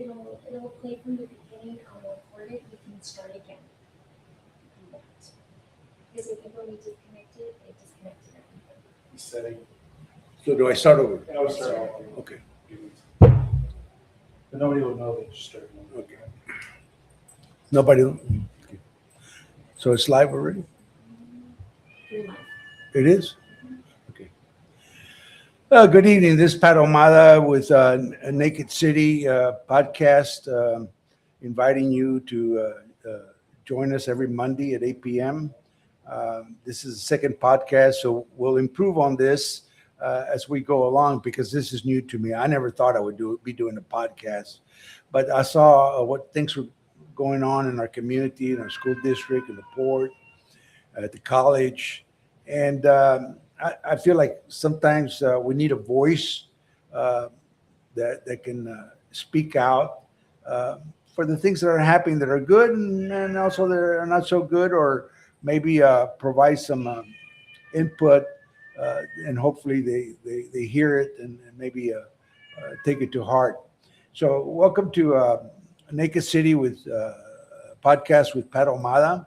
it'll play from the beginning. I'll record it. You can start again. Because I think when we disconnected, it disconnected everything. Setting. So do I start over? I would start off. Okay. But nobody will know that you started. Okay. Nobody? Okay. So it's live already? Through life. It is? Okay. Good evening. This is Pat Ahumada with Naked City podcast, inviting you to join us every Monday at 8 p.m. This is the second podcast, so we'll improve on this as we go along because this is new to me. I never thought I would be doing a podcast, but I saw what things were going on in our community, in our school district, in the port, at the college, and I feel like sometimes we need a voice that can speak out for the things that are happening that are good and also that are not so good, or maybe provide some input, and hopefully they hear it and maybe take it to heart. So welcome to Naked City with podcast with Pat Ahumada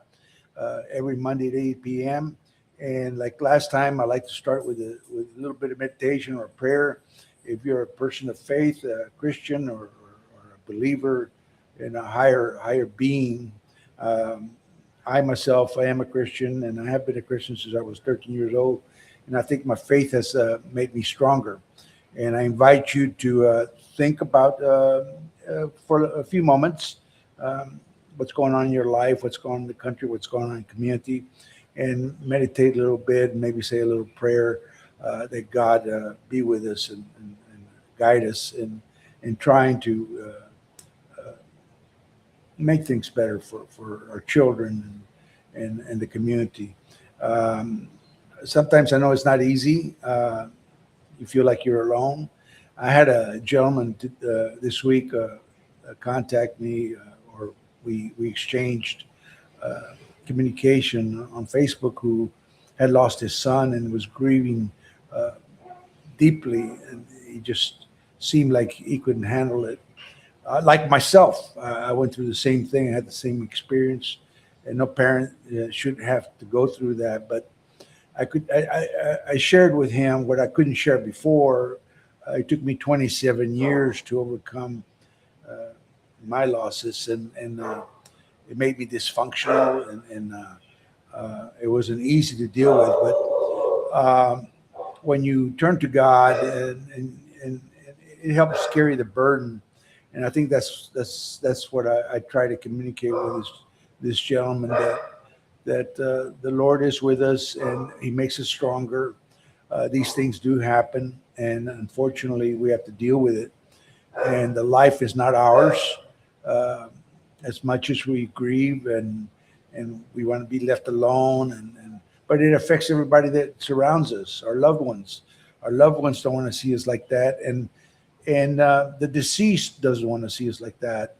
every Monday at 8 p.m. And like last time, I like to start with a little bit of meditation or prayer. If you're a person of faith, a Christian or a believer in a higher being, I myself, I am a Christian, and I have been a Christian since I was 13 years old. And I think my faith has made me stronger. And I invite you to think about, for a few moments, what's going on in your life, what's going on in the country, what's going on in the community, and meditate a little bit, and maybe say a little prayer that God be with us and guide us in trying to make things better for our children and the community. Sometimes I know it's not easy. You feel like you're alone. I had a gentleman this week contact me, or we exchanged communication on Facebook, who had lost his son and was grieving deeply, and he just seemed like he couldn't handle it. Like myself, I went through the same thing. I had the same experience, and no parent should have to go through that. But I shared with him what I couldn't share before. It took me 27 years to overcome my losses, and it made me dysfunctional, and it wasn't easy to deal with. But when you turn to God, and it helps carry the burden. And I think that's what I try to communicate with this gentleman, that the Lord is with us and He makes us stronger. These things do happen, and unfortunately, we have to deal with it. And the life is not ours. As much as we grieve and we want to be left alone, but it affects everybody that surrounds us, our loved ones. Our loved ones don't want to see us like that, and the deceased doesn't want to see us like that.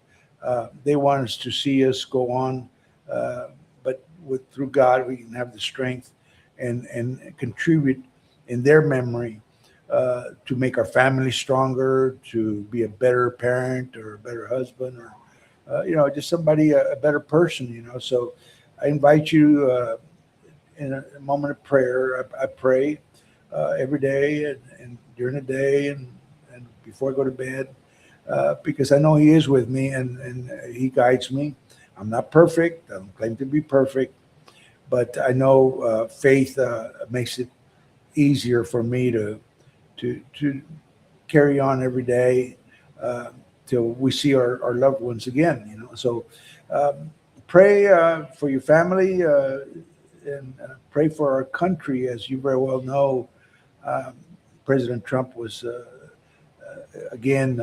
They want us to see us go on, but through God, we can have the strength and contribute in their memory to make our family stronger, to be a better parent or a better husband, or just somebody, a better person. So I invite you in a moment of prayer. I pray every day and during the day and before I go to bed, because I know He is with me and He guides me. I'm not perfect. I don't claim to be perfect, but I know faith makes it easier for me to carry on every day till we see our loved ones again. So pray for your family and pray for our country. As you very well know, President Trump was again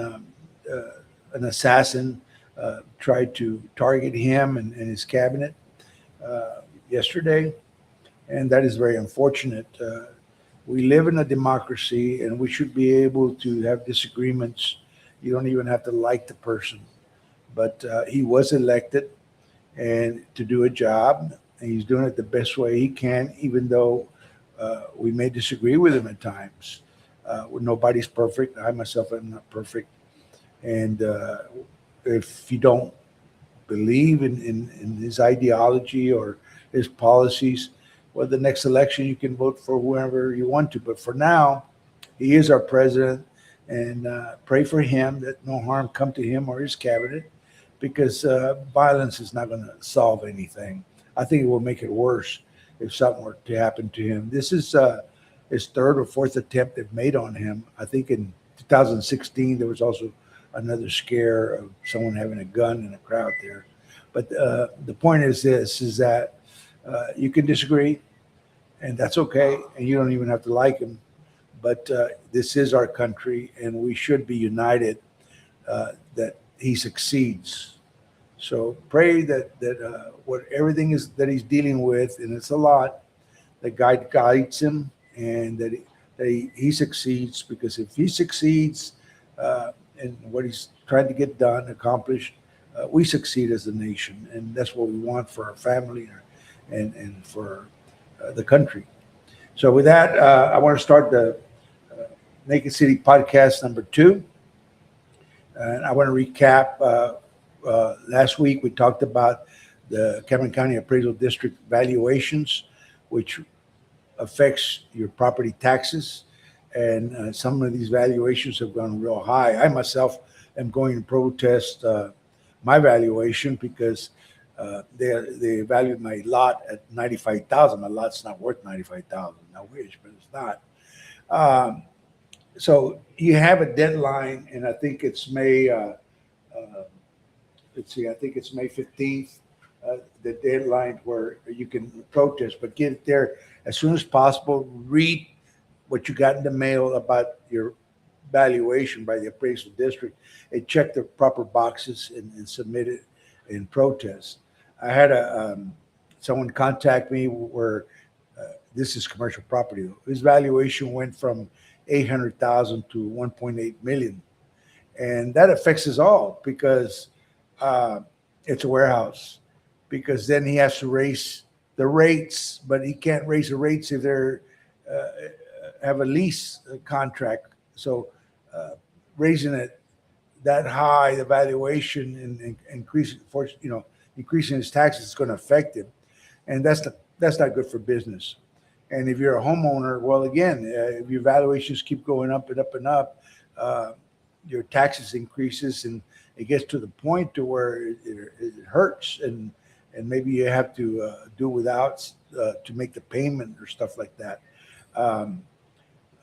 an assassin, tried to target him and his cabinet yesterday, and that is very unfortunate. We live in a democracy, and we should be able to have disagreements. You don't even have to like the person, but he was elected and to do a job, and he's doing it the best way he can, even though we may disagree with him at times. Nobody's perfect. I myself am not perfect, and if you don't believe in his ideology or his policies, well, the next election you can vote for whoever you want to. But for now, he is our president, and pray for him that no harm come to him or his cabinet, because violence is not going to solve anything. I think it will make it worse if something were to happen to him. This is his third or fourth attempt they've made on him. I think in 2016 there was also another scare of someone having a gun in a crowd there. But the point is this: is that you can disagree, and that's okay, and you don't even have to like him. But this is our country, and we should be united that he succeeds. So pray that what everything is that he's dealing with, and it's a lot, that God guides him, and that he succeeds. Because if he succeeds in what he's trying to get done, accomplished, we succeed as a nation, and that's what we want for our family and for the country. So with that, I want to start the Naked City podcast number 2. And I want to recap. Last week we talked about the Cameron County Appraisal District valuations, which affects your property taxes. And some of these valuations have gone real high. I myself am going to protest my valuation because they valued my lot at 95,000. My lot's not worth 95,000. I wish, but it's not. So you have a deadline, and I think it's May. Let's see, I think it's May 15th. The deadline where you can protest, but get it there as soon as possible. Read what you got in the mail about your valuation by the appraisal district, and check the proper boxes and submit it in protest. I had someone contact me where this is commercial property. His valuation went from 800,000 to 1.8 million, and that affects us all because it's a warehouse. Because then he has to raise the rates, but he can't raise the rates if they're have a lease contract. So raising it that high, the valuation, and increasing, increasing his taxes is going to affect him, and that's not good for business. And if you're a homeowner, well, again, if your valuations keep going up and up and up, your taxes increases, and it gets to the point to where it hurts, and maybe you have to do without to make the payment or stuff like that.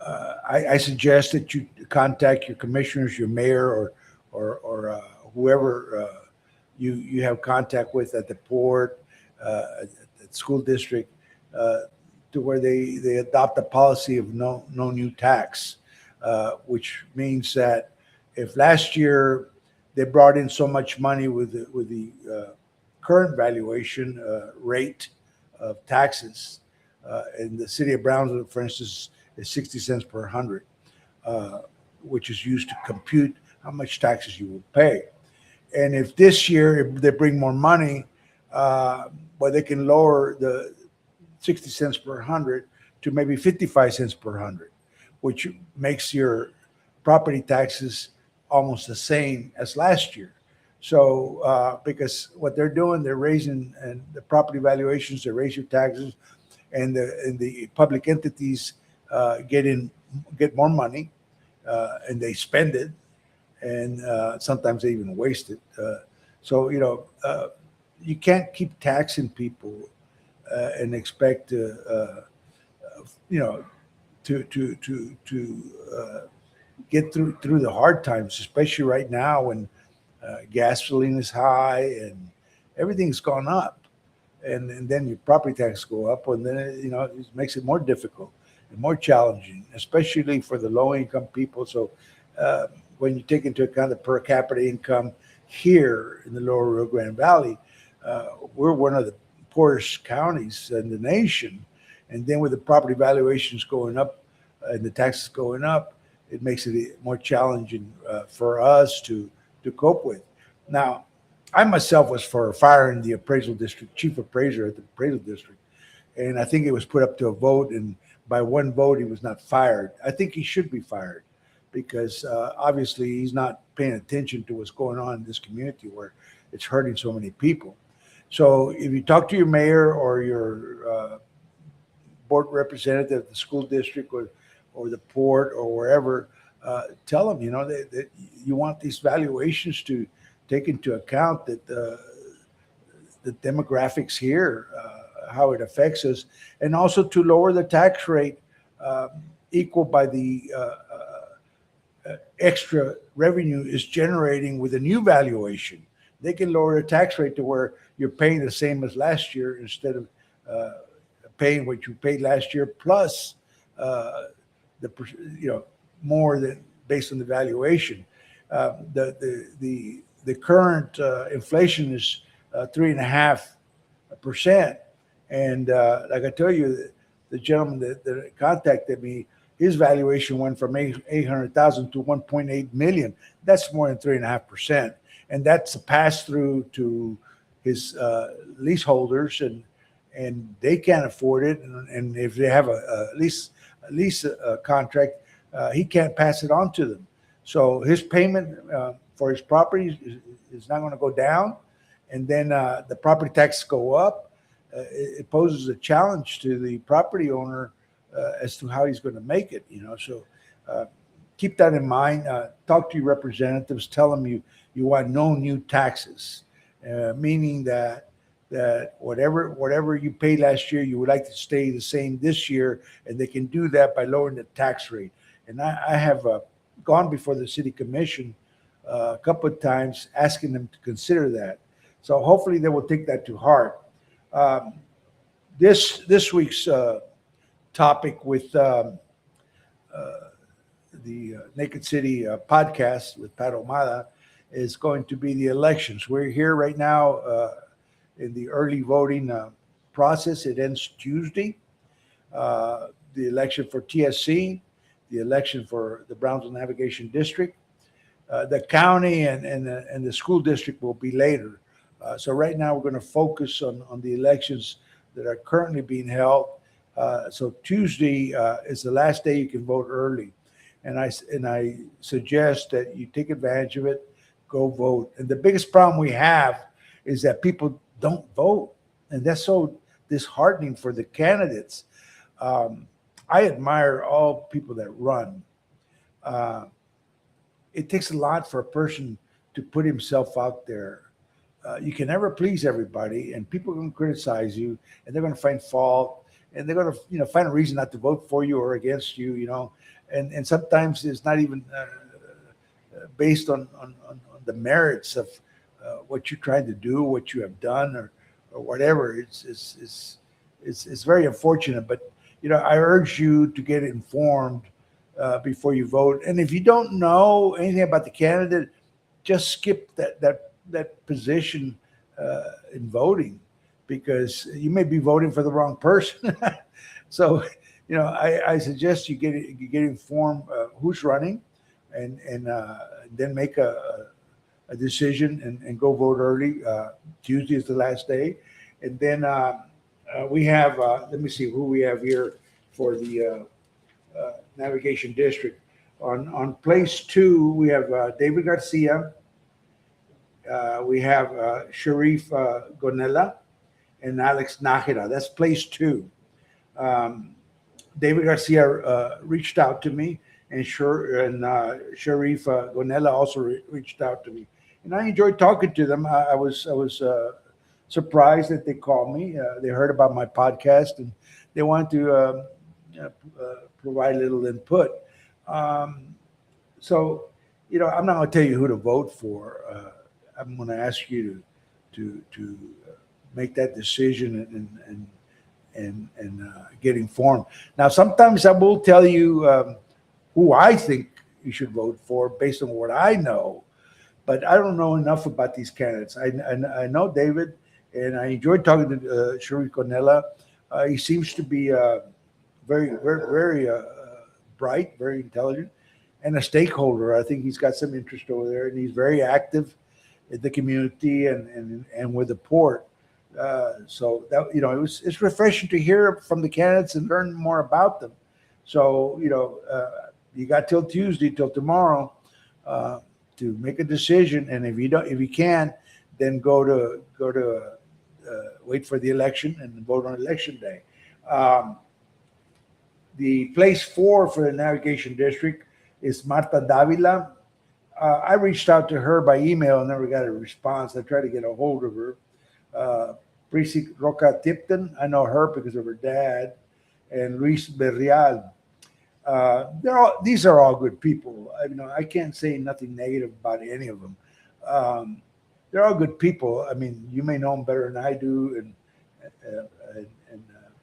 I suggest that you contact your commissioners, your mayor, or whoever you have contact with at the port, at the school district, to where they adopt a policy of no new tax, which means that if last year they brought in so much money with the current valuation rate of taxes, in the city of Brownsville, for instance, is 60 cents per hundred, which is used to compute how much taxes you will pay. And if this year if they bring more money, well, they can lower the 60 cents per hundred to maybe 55 cents per hundred, which makes your property taxes almost the same as last year. So because what they're doing, they're raising and the property valuations, they raise your taxes, and the public entities get more money, and they spend it, and sometimes they even waste it. So you can't keep taxing people and expect to get through the hard times, especially right now when gasoline is high and everything's gone up, and then your property taxes go up, and then it makes it more difficult and more challenging, especially for the low income people. So when you take into account the per capita income here in the lower Rio Grande Valley, we're one of the poorest counties in the nation. And then with the property valuations going up and the taxes going up, it makes it more challenging for us to cope with. Now, I myself was for firing the appraisal district, chief appraiser at the appraisal district. And I think it was put up to a vote, and by one vote, he was not fired. I think he should be fired because obviously he's not paying attention to what's going on in this community where it's hurting so many people. So if you talk to your mayor or your board representative at the school district or the port or wherever, tell them, that you want these valuations to take into account that the demographics here, how it affects us, and also to lower the tax rate equal by the extra revenue is generating with a new valuation. They can lower the tax rate to where you're paying the same as last year instead of uh, paying what you paid last year plus uh, more than based on the valuation. The current inflation is 3.5%, and like I tell you, the gentleman that contacted me, his valuation went from 800,000 to 1.8 million. That's more than 3.5%, and that's a pass through to his leaseholders, and they can't afford it. And if they have a lease contract, he can't pass it on to them. So his payment for his property is not going to go down, and then the property taxes go up. It poses a challenge to the property owner as to how he's going to make it. So keep that in mind. Talk to your representatives. Tell them you want no new taxes, meaning that whatever you paid last year, you would like to stay the same this year, and they can do that by lowering the tax rate. And I have gone before the city commission a couple of times asking them to consider that. So hopefully they will take that to heart. Um, this week's topic with the Naked City podcast with Pat Ahumada is going to be the elections. We're here right now in the early voting process. It ends Tuesday. The election for TSC, the election for the Brownsville Navigation District, the county and the school district will be later. So right now we're going to focus on the elections that are currently being held. So Tuesday is the last day you can vote early, and I suggest that you take advantage of it, go vote. And the biggest problem we have is that people don't vote, and that's so disheartening for the candidates. I admire all people that run. Uh, it takes a lot for a person to put himself out there. You can never please everybody, and people are going to criticize you, and they're going to find fault, and they're going to find a reason not to vote for you or against you. And sometimes it's not even based on the merits of what you're trying to do, what you have done, or whatever. It's very unfortunate, but I urge you to get informed before you vote. And if you don't know anything about the candidate, just skip that position in voting, because you may be voting for the wrong person. So, I suggest you get informed who's running, and then make a decision and go vote early. Tuesday is the last day, and then we have. Let me see who we have here for the navigation district. On place 2, we have David Garcia. We have Sharif Gonella and Alex Nájera. That's place 2. David Garcia reached out to me, and Sharif Gonella also reached out to me, and I enjoyed talking to them. I was surprised that they called me. They heard about my podcast, and they wanted to provide a little input. So, I'm not going to tell you who to vote for. I'm going to ask you to make that decision and get informed. Now, sometimes I will tell you who I think you should vote for based on what I know, but I don't know enough about these candidates. I know David, and I enjoyed talking to Sharif Cornella. He seems to be very, very, very bright, very intelligent, and a stakeholder. I think he's got some interest over there, and he's very active in the community and with the port. So that it's refreshing to hear from the candidates and learn more about them. So you got till Tuesday, till tomorrow, uh, to make a decision. And if you don't, if you can, then wait for the election and vote on election day. Um, the place for the navigation district is Marta Davila. I reached out to her by email and never got a response. I tried to get a hold of her. Uh, Precinct Roca Tipton, I know her because of her dad, and Luis Berrial. These are all good people. I can't say nothing negative about any of them. Um, they're all good people. I mean, you may know them better than I do,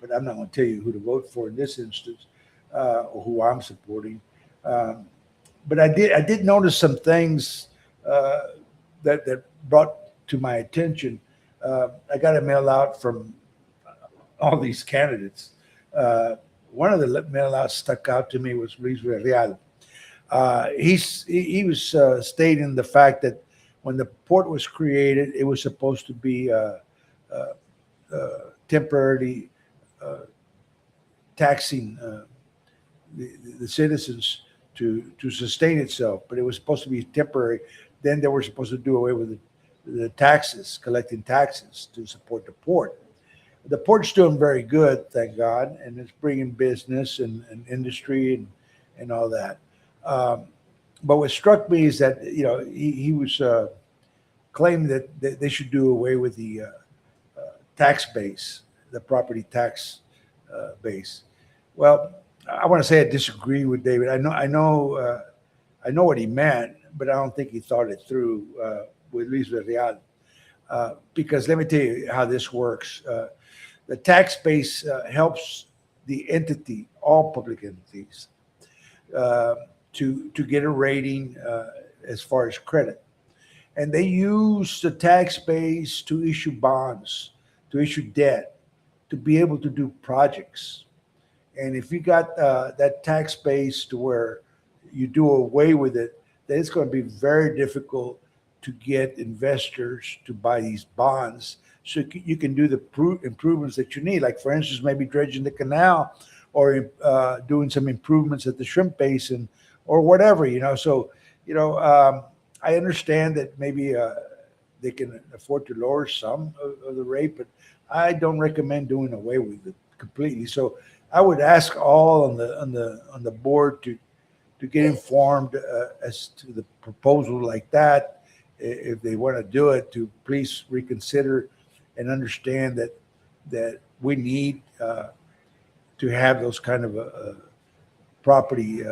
but I'm not going to tell you who to vote for in this instance, or who I'm supporting. Um, but I did notice some things uh, that brought to my attention. I got a mail out from all these candidates. Uh, One of the mail outs stuck out to me was Luis Real. He was stating the fact that when the port was created, it was supposed to be uh, temporarily uh, taxing the citizens to sustain itself, but it was supposed to be temporary. Then they were supposed to do away with the taxes, collecting taxes to support the port. The port's doing very good, thank God, and it's bringing business and industry and all that. Um, but what struck me is that he was claiming that they should do away with the tax base, the property tax base. Well, I want to say I disagree with David. I know what he meant, but I don't think he thought it through with Luis Real. Because let me tell you how this works. The tax base helps the entity, all public entities, uh, to get a rating as far as credit, and they use the tax base to issue bonds, to issue debt, to be able to do projects. And if you got that tax base to where you do away with it, then it's going to be very difficult to get investors to buy these bonds so you can do the improvements that you need. Like, for instance, maybe dredging the canal or doing some improvements at the shrimp basin or whatever. So, I understand that maybe they can afford to lower some of the rate, but I don't recommend doing away with it completely. So I would ask all on the board to get informed as to the proposal like that. If they want to do it, to please reconsider and understand that we need to have those kind of property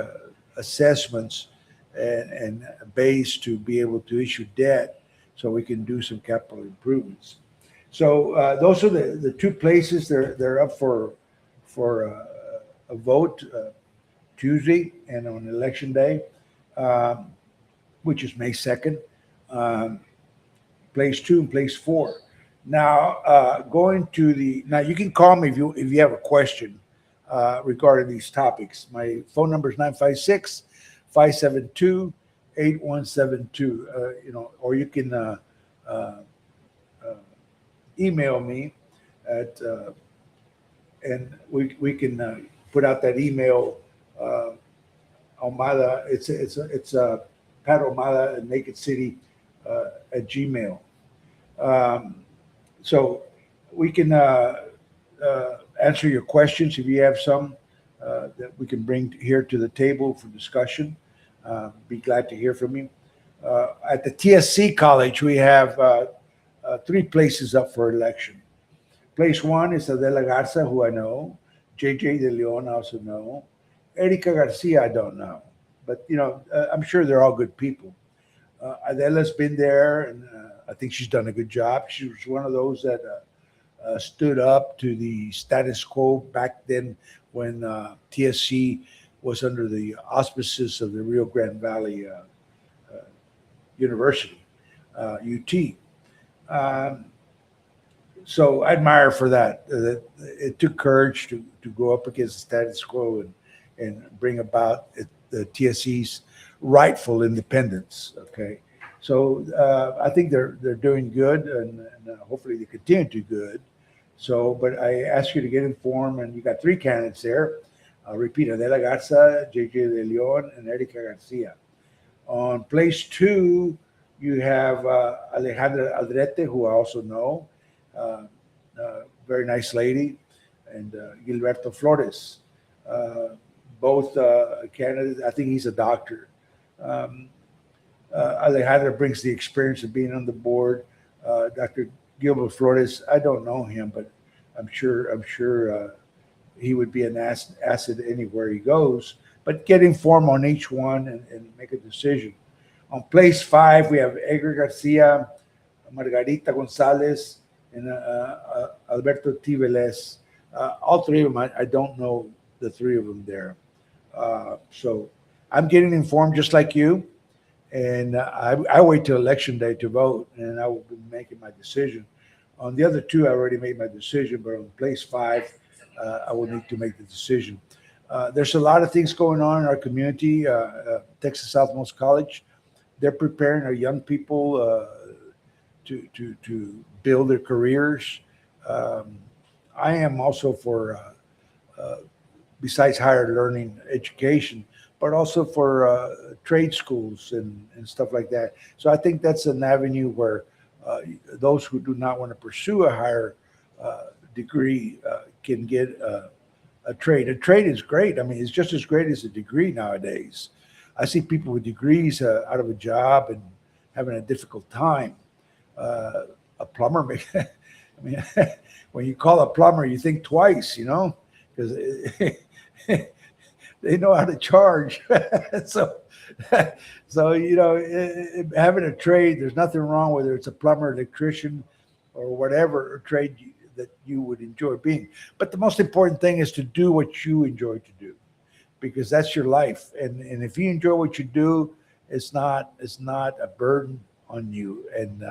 assessments and a base to be able to issue debt so we can do some capital improvements. So those are the two places. They're up for a vote Tuesday and on election day, um, which is May 2nd. Um, Place two and place four. Now, now you can call me if you have a question regarding these topics. My phone number is 956-572-8172. Or you can uh, uh, email me at and we can put out that email. Uh, Ahumada, it's Pat Ahumada at Naked City at Gmail. Um, so we can answer your questions if you have some that we can bring here to the table for discussion. Be glad to hear from you. At the TSC College, we have three places up for election. Place one is Adela Garza, who I know. JJ De Leon, I also know. Erika Garcia, I don't know. But, I'm sure they're all good people. Adela's been there, and I think she's done a good job. She was one of those that stood up to the status quo back then when TSC was under the auspices of the Rio Grande Valley University, UT. Um, so I admire for that. That it took courage to go up against the status quo and bring about the TSC's rightful independence. Okay, so I think they're doing good, and hopefully they continue to do good. So, but I ask you to get informed, and you got three candidates there. I'll repeat, Adela Garza, JJ De Leon, and Erica Garcia. On place two, you have Alejandra Aldrete, who I also know, uh, very nice lady, and Gilberto Flores. Uh, both candidates, I think he's a doctor. Um, Alejandra brings the experience of being on the board. Dr. Gilbert Flores, I don't know him, but I'm sure he would be an asset anywhere he goes. But get informed on each one and make a decision. On place five, we have Edgar Garcia, Margarita Gonzalez, and Alberto Tiveles. All three of them, I don't know the three of them there. So I'm getting informed just like you. And I wait till election day to vote, and I will be making my decision. On the other two, I already made my decision, but on place five, I will need to make the decision. There's a lot of things going on in our community. Texas Southmost College, they're preparing our young people to build their careers. Um, I am also for besides higher learning education, but also for trade schools and stuff like that. So I think that's an avenue where those who do not want to pursue a higher degree can get a trade. A trade is great. I mean, it's just as great as a degree nowadays. I see people with degrees out of a job and having a difficult time. A plumber, I mean, when you call a plumber, you think twice, because they know how to charge. so, having a trade, there's nothing wrong whether it's a plumber, electrician, or whatever trade that you would enjoy being. But the most important thing is to do what you enjoy to do, because that's your life. And if you enjoy what you do, it's not a burden on you, and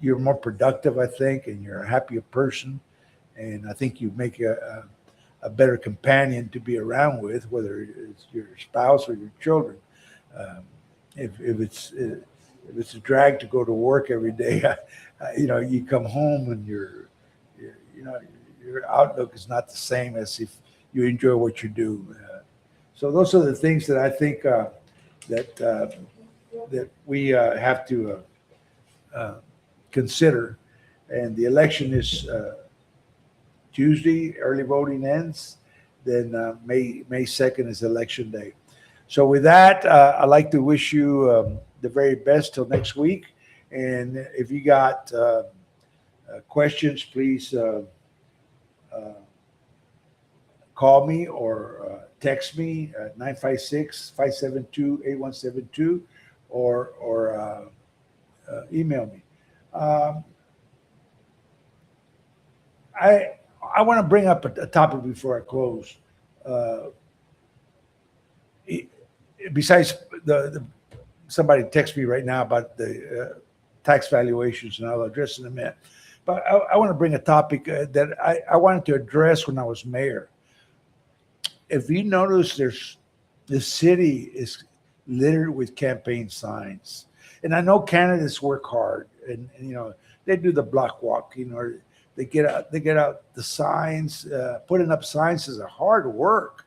you're more productive, I think, and you're a happier person. And I think you make a better companion to be around with, whether it's your spouse or your children. Um, if it's a drag to go to work every day, you come home and your outlook is not the same as if you enjoy what you do. So those are the things that I think that that we have to uh, consider. And the election is Tuesday. Early voting ends. Then May 2nd is election day. So with that, I'd like to wish you the very best till next week. And if you got questions, please uh, call me or text me at 956-572-8172, or email me. Um, I want to bring up a topic before I close. Uh, Besides somebody text me right now about the tax valuations, and I'll address it in a minute. But I want to bring a topic that I wanted to address when I was mayor. If you notice, the city is littered with campaign signs, and I know candidates work hard, and they do the block walking, or they get out the signs. Putting up signs is a hard work.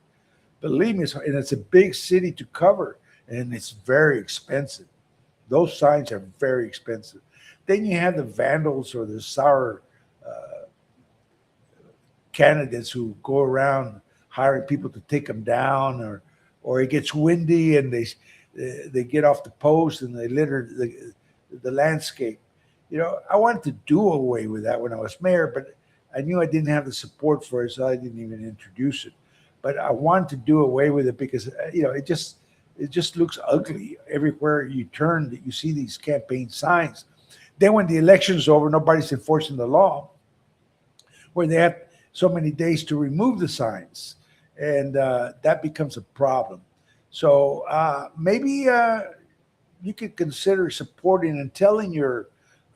Believe me, and it's a big city to cover, and it's very expensive. Those signs are very expensive. Then you have the vandals or the sour uh, candidates who go around hiring people to take them down, or it gets windy and they get off the post and they litter the landscape. I wanted to do away with that when I was mayor, but I knew I didn't have the support for it, so I didn't even introduce it. But I wanted to do away with it because it just looks ugly everywhere you turn. That you see these campaign signs. Then when the election's over, nobody's enforcing the law, where they have so many days to remove the signs, and that becomes a problem. So maybe you could consider supporting and telling your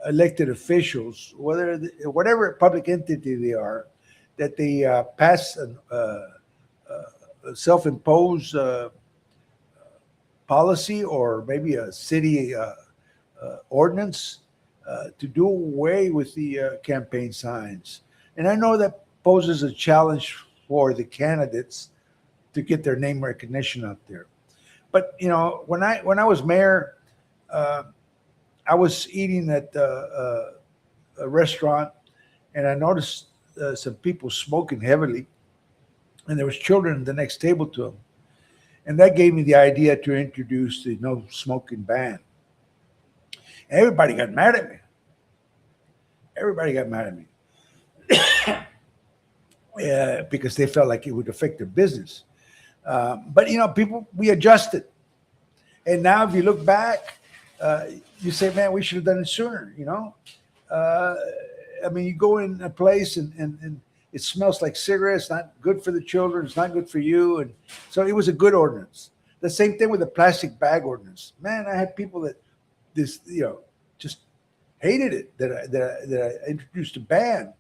elected officials, whatever public entity they are, that they pass a self-imposed policy, or maybe a city ordinance to do away with the campaign signs. And I know that poses a challenge for the candidates to get their name recognition out there. But when I was mayor, uh, I was eating at a restaurant, and I noticed some people smoking heavily, and there was children at the next table to them, and that gave me the idea to introduce the no smoking ban. And everybody got mad at me. Everybody got mad at me because they felt like it would affect their business. But people, we adjusted, and now if you look back, uh, you say, "Man, we should have done it sooner." Uh, I mean, you go in a place and it smells like cigarettes. Not good for the children. It's not good for you, and so it was a good ordinance. The same thing with the plastic bag ordinance. Man, I had people that just hated it that I introduced a ban.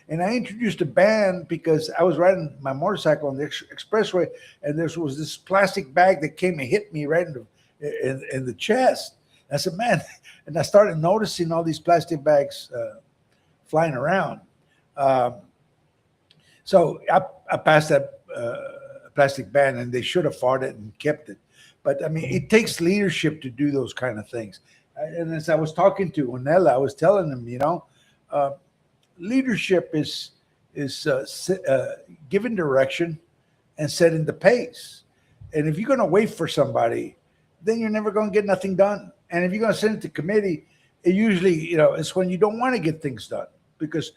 And I introduced a ban because I was riding my motorcycle on the expressway, and there was this plastic bag that came and hit me right in the chest. I said, "Man," and I started noticing all these plastic bags flying around. Um, so I passed that plastic ban, and they should have fought it and kept it. But I mean, it takes leadership to do those kind of things. And as I was talking to Onella, I was telling him, uh, leadership is giving direction and setting the pace. And if you're going to wait for somebody, then you're never going to get nothing done. And if you're going to send it to committee, it usually, it's when you don't want to get things done. Because,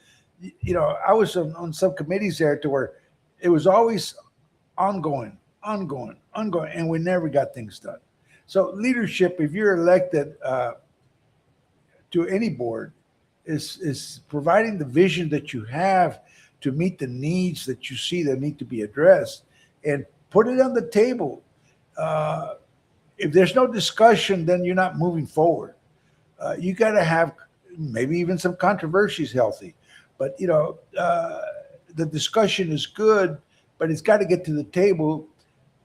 I was on some committees there to where it was always ongoing, and we never got things done. So leadership, if you're elected to any board, is providing the vision that you have to meet the needs that you see that need to be addressed, and put it on the table. Uh, if there's no discussion, then you're not moving forward. You got to have maybe even some controversy is healthy, but the discussion is good, but it's got to get to the table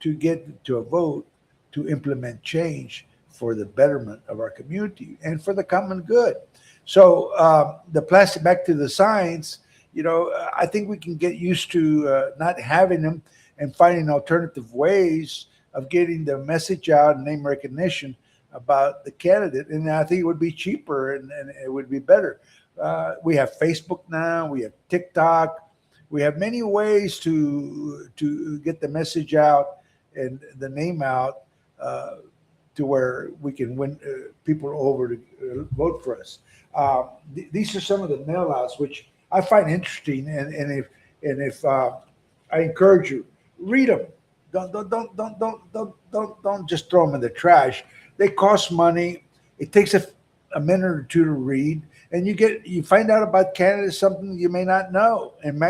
to get to a vote to implement change for the betterment of our community and for the common good. So the plastic, back to the signs, I think we can get used to not having them and finding alternative ways of getting the message out and name recognition about the candidate. And I think it would be cheaper and it would be better. We have Facebook now, we have TikTok, we have many ways to get the message out and the name out to where we can win people over to vote for us. These are some of the mail outs which I find interesting, and if I encourage you, read them. Don't just throw them in the trash. They cost money. It takes a minute or two to read, and you find out about candidates something you may not know, and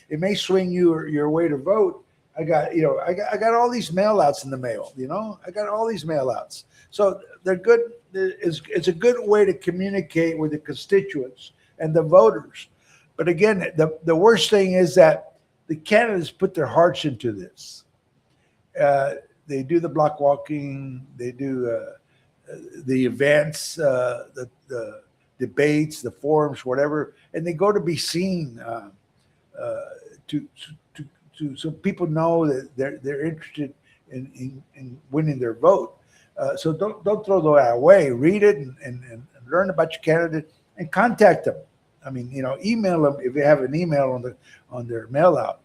it may swing your way to vote. I got all these mail outs in the mail. I got all these mail outs, so they're good. It's a good way to communicate with the constituents and the voters. But again, the worst thing is that the candidates put their hearts into this. They do the block walking, they do the events, the debates, the forums, whatever, and they go to be seen to so people know that they're interested in winning their vote. So don't throw that away. Read it and learn about your candidate and contact them. I mean, email them if you have an email on their mail out.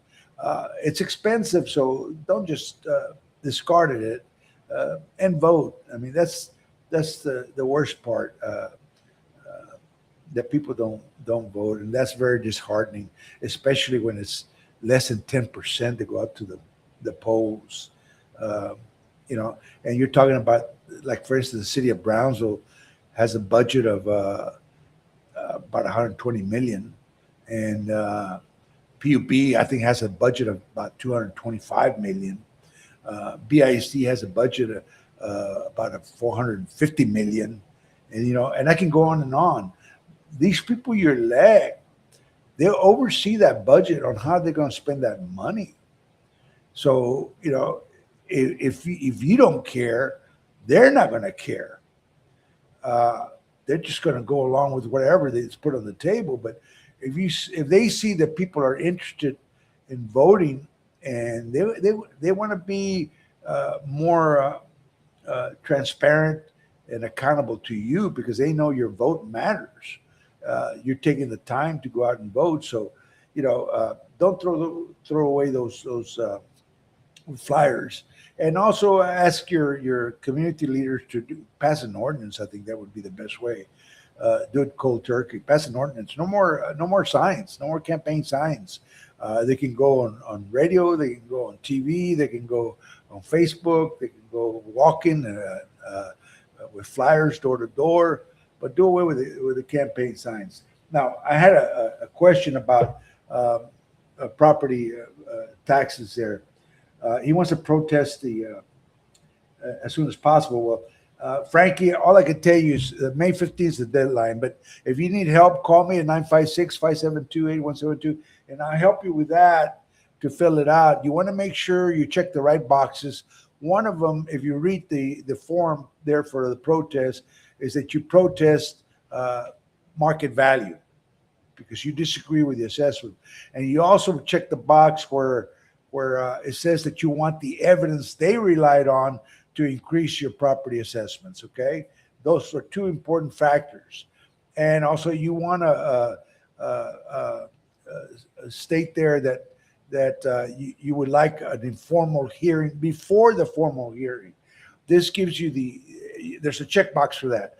It's expensive, so don't just discard it and vote. I mean, that's the worst part, that people don't vote, and that's very disheartening, especially when it's less than 10% to go out to the polls. Uh, and you're talking about, like, for instance, the city of Brownsville has a budget of about 120 million, and PUB I think has a budget of about 225 million. BISD has a budget of about 450 million, and I can go on and on. These people you elect, they'll oversee that budget on how they're going to spend that money. So if you don't care, they're not going to care. They're just going to go along with whatever that's put on the table. But if they see that people are interested in voting and they want to be more transparent and accountable to you because they know your vote matters. You're taking the time to go out and vote, so don't throw away those flyers. And also ask your community leaders to pass an ordinance. I think that would be the best way. Do it cold turkey. Pass an ordinance. No more signs. No more campaign signs. They can go on radio. They can go on TV. They can go on Facebook. They can go walking with flyers door to door. But do away with the campaign signs. Now, I had a question about property taxes there. He wants to protest the as soon as possible. Well, Frankie, all I can tell you is May 15th is the deadline. But if you need help, call me at 956-572-8172, and I'll help you with that to fill it out. You want to make sure you check the right boxes. One of them, if you read the form there for the protest, is that you protest market value because you disagree with the assessment. And you also check the box where it says that you want the evidence they relied on to increase your property assessments. Okay, those are two important factors. And also, you want to state there that you would like an informal hearing before the formal hearing. This gives you there's a checkbox for that.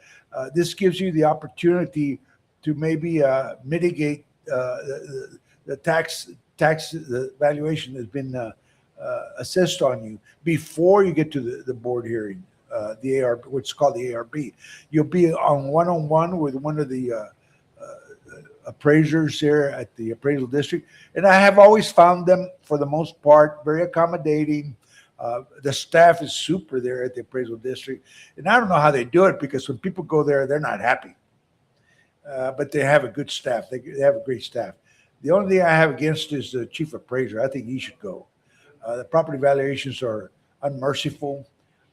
This gives you the opportunity to maybe mitigate the tax the valuation has been assessed on you before you get to the board hearing, the ARB, which is called the ARB. You'll be on one-on-one with one of the appraisers there at the appraisal district, and I have always found them, for the most part, very accommodating. The staff is super there at the appraisal district, and I don't know how they do it because when people go there, they're not happy. But they have a good staff. They have a great staff. The only thing I have against is the chief appraiser. I think he should go. The property valuations are unmerciful.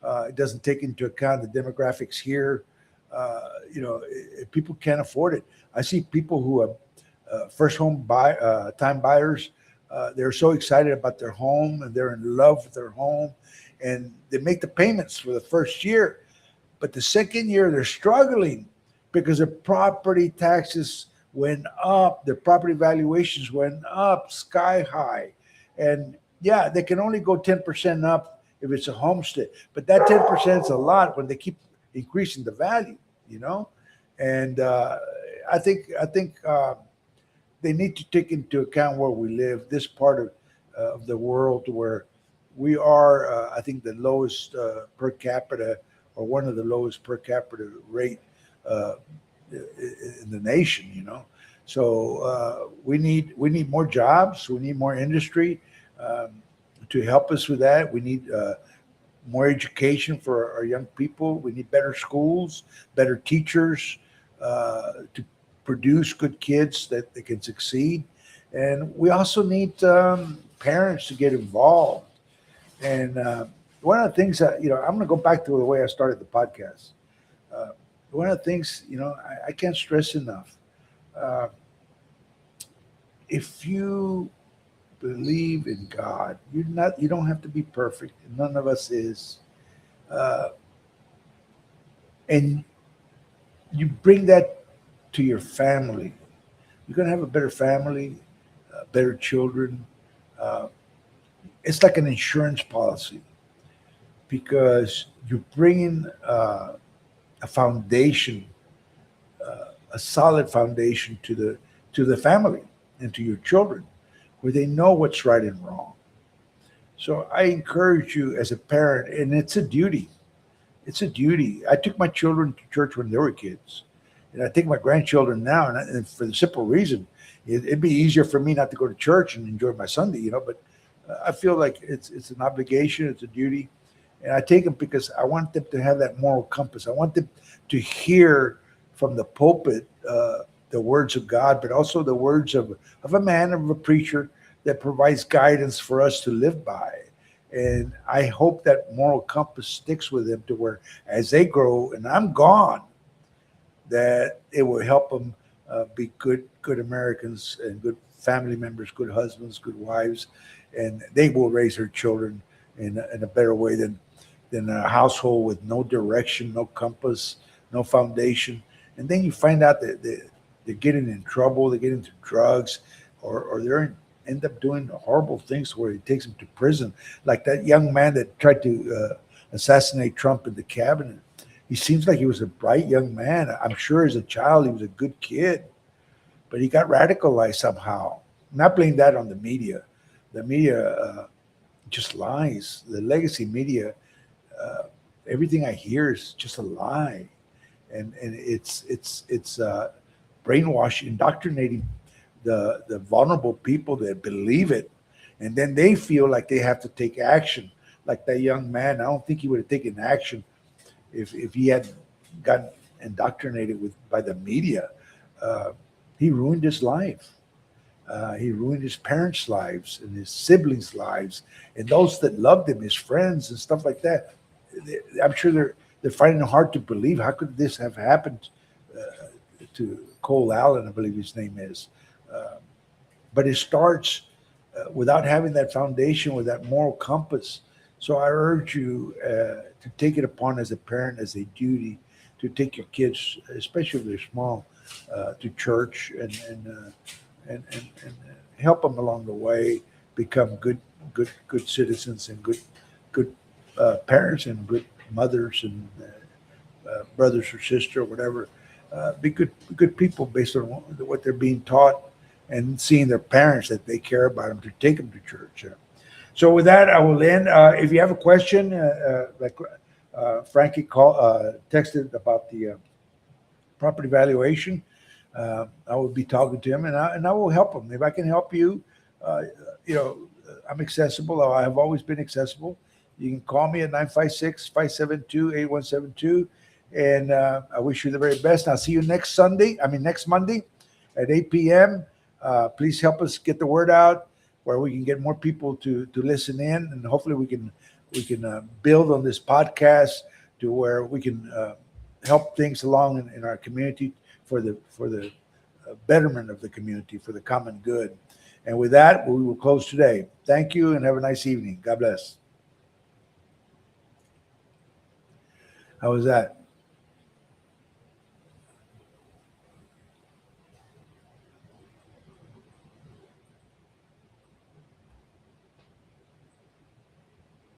It doesn't take into account the demographics here. People can't afford it. I see people who are first time buyers. They're so excited about their home and they're in love with their home, and they make the payments for the first year. But the second year, they're struggling because their property taxes went up, their property valuations went up sky high. And yeah, they can only go 10% up if it's a homestead, but that 10% is a lot when they keep increasing the value. And I think they need to take into account where we live, this part of the world where we are, I think, the lowest per capita, or one of the lowest per capita rate in the nation. So we need more jobs. We need more industry to help us with that. We need more education for our young people. We need better schools, better teachers to produce good kids that they can succeed. And we also need parents to get involved. And one of the things that, I'm going to go back to the way I started the podcast. One of the things, I can't stress enough. If you believe in God, you don't have to be perfect. None of us is. And you bring that to your family, you're going to have a better family, better children. It's like an insurance policy because you're bringing a foundation, a solid foundation to the family and to your children, where they know what's right and wrong. So I encourage you as a parent, and it's a duty. It's a duty. I took my children to church when they were kids, and I take my grandchildren now, and for the simple reason, it'd be easier for me not to go to church and enjoy my Sunday, but I feel like it's an obligation, it's a duty, and I take them because I want them to have that moral compass. I want them to hear from the pulpit the words of God, but also the words of a man, of a preacher that provides guidance for us to live by. And I hope that moral compass sticks with them to where, as they grow and I'm gone, that it will help them be good Americans and good family members, good husbands, good wives, and they will raise their children in a better way than a household with no direction, no compass, no foundation. And then you find out that they're getting in trouble, they get into drugs, or they're end up doing horrible things where it takes them to prison. Like that young man that tried to assassinate Trump in the cabinet. He seems like he was a bright young man. I'm sure as a child he was a good kid, but he got radicalized somehow. Not blame that on the media. The media just lies. The legacy media, uh, everything I hear is just a lie, and it's brainwashing, indoctrinating the vulnerable people that believe it, and then they feel like they have to take action. Like that young man, I don't think he would have taken action if he had gotten indoctrinated with by the media. Uh, he ruined his life. He ruined his parents' lives and his siblings' lives and those that loved him, his friends and stuff like that. I'm sure they're finding it hard to believe. How could this have happened to Cole Allen? I believe his name is. Uh, but it starts without having that foundation, with that moral compass. So I urge you to take it upon as a parent, as a duty, to take your kids, especially if they're small, to church and help them along the way become good citizens and good parents and good mothers and brothers or sister or whatever. Be good people based on what they're being taught and seeing their parents that they care about them to take them to church. So with that, I will end. If you have a question, like Frankie texted about the property valuation, I will be talking to him, and I will help him if I can help you. Uh, you know, I'm accessible. I have always been accessible. You can call me at 956-572-8172. And I wish you the very best. I'll see you next Sunday. I mean, next Monday at 8 p.m. Please help us get the word out where we can get more people to listen in, and hopefully we can build on this podcast to where we can help things along in our community for the betterment of the community, for the common good. And with that, we will close today. Thank you and have a nice evening. God bless. How was that?